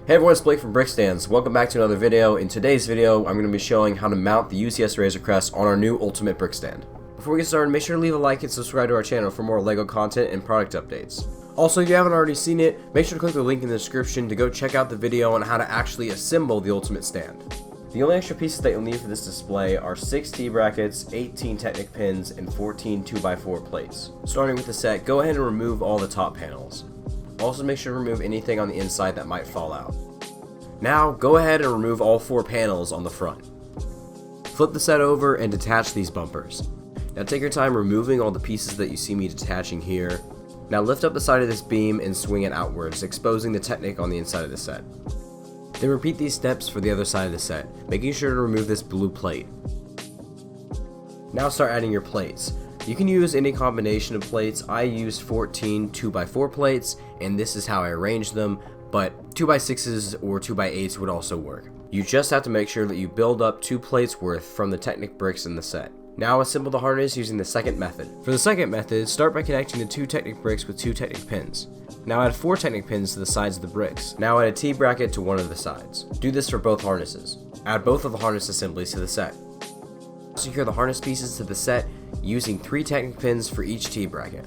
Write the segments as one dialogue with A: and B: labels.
A: Hey everyone, it's Blake from Brickstands. Welcome back to another video. In today's video, I'm going to be showing how to mount the UCS Razor Crest on our new Ultimate Brick Stand. Before we get started, make sure to leave a like and subscribe to our channel for more LEGO content and product updates. Also, if you haven't already seen it, make sure to click the link in the description to go check out the video on how to actually assemble the Ultimate Stand. The only extra pieces that you'll need for this display are 6 T-brackets, 18 Technic pins, and 14 2x4 plates. Starting with the set, go ahead and remove all the top panels. Also make sure to remove anything on the inside that might fall out. Now go ahead and remove all 4 panels on the front. Flip the set over and detach these bumpers. Now take your time removing all the pieces that you see me detaching here. Now lift up the side of this beam and swing it outwards, exposing the Technic on the inside of the set. Then repeat these steps for the other side of the set, making sure to remove this blue plate. Now start adding your plates. You can use any combination of plates. I used 14 2x4 plates, and this is how I arranged them, but 2x6s or 2x8s would also work. You just have to make sure that you build up 2 plates worth from the Technic bricks in the set. Now assemble the harness using the second method. For the second method, start by connecting the 2 Technic bricks with 2 Technic pins. Now add 4 Technic pins to the sides of the bricks. Now add a T-bracket to one of the sides. Do this for both harnesses. Add both of the harness assemblies to the set. Secure the harness pieces to the set using 3 Technic pins for each T-bracket.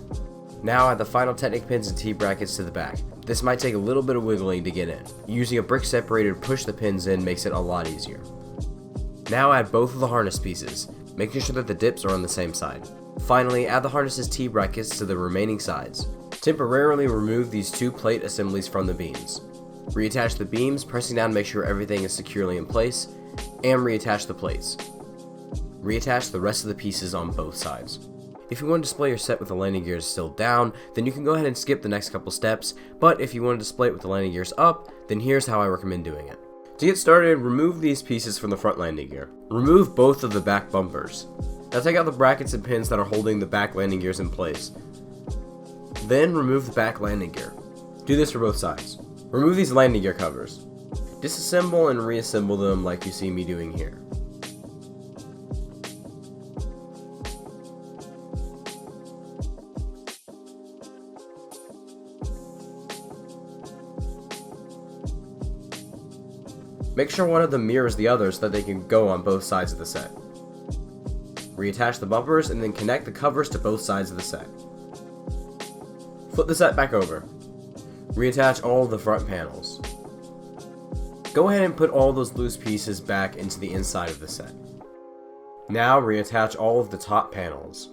A: Now add the final Technic pins and T-brackets to the back. This might take a little bit of wiggling to get in. Using a brick separator to push the pins in makes it a lot easier. Now add both of the harness pieces, making sure that the dips are on the same side. Finally, add the harness's T-brackets to the remaining sides. Temporarily remove these 2 plate assemblies from the beams. Reattach the beams, pressing down to make sure everything is securely in place, and reattach the plates. Reattach the rest of the pieces on both sides. If you want to display your set with the landing gears still down, then you can go ahead and skip the next couple steps, but if you want to display it with the landing gears up, then here's how I recommend doing it. To get started, remove these pieces from the front landing gear. Remove both of the back bumpers. Now take out the brackets and pins that are holding the back landing gears in place. Then remove the back landing gear. Do this for both sides. Remove these landing gear covers. Disassemble and reassemble them like you see me doing here. Make sure one of them mirrors the other so that they can go on both sides of the set. Reattach the bumpers and then connect the covers to both sides of the set. Flip the set back over. Reattach all of the front panels. Go ahead and put all those loose pieces back into the inside of the set. Now reattach all of the top panels.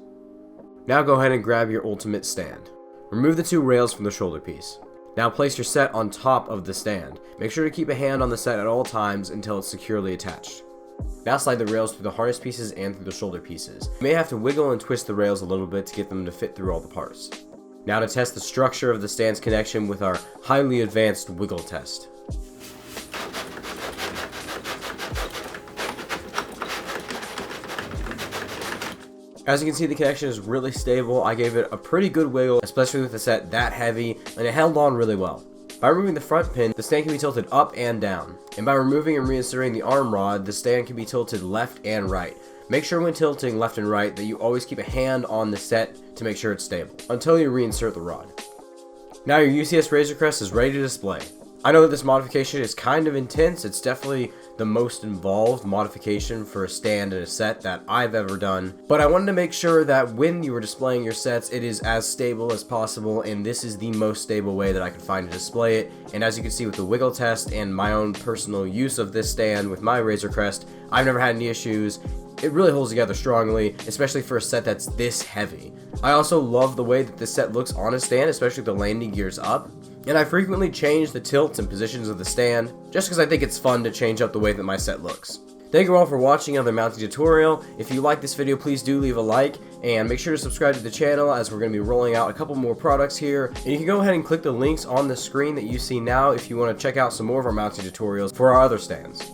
A: Now go ahead and grab your Ultimate Stand. Remove the 2 rails from the shoulder piece. Now place your set on top of the stand. Make sure to keep a hand on the set at all times until it's securely attached. Now slide the rails through the harness pieces and through the shoulder pieces. You may have to wiggle and twist the rails a little bit to get them to fit through all the parts. Now to test the structure of the stand's connection with our highly advanced wiggle test. As you can see, the connection is really stable. I gave it a pretty good wiggle, especially with the set that heavy, and it held on really well. By removing the front pin, the stand can be tilted up and down. And by removing and reinserting the arm rod, the stand can be tilted left and right. Make sure when tilting left and right that you always keep a hand on the set to make sure it's stable, until you reinsert the rod. Now your UCS Razor Crest is ready to display. I know that this modification is kind of intense. It's definitely the most involved modification for a stand and a set that I've ever done, but I wanted to make sure that when you were displaying your sets, it is as stable as possible, and this is the most stable way that I could find to display it. And as you can see with the wiggle test and my own personal use of this stand with my Razor Crest, I've never had any issues. It really holds together strongly, especially for a set that's this heavy. I also love the way that this set looks on a stand, especially with the landing gears up. And I frequently change the tilts and positions of the stand, just because I think it's fun to change up the way that my set looks. Thank you all for watching another mounting tutorial. If you like this video, please do leave a like, and make sure to subscribe to the channel as we're going to be rolling out a couple more products here. And you can go ahead and click the links on the screen that you see now if you want to check out some more of our mounting tutorials for our other stands.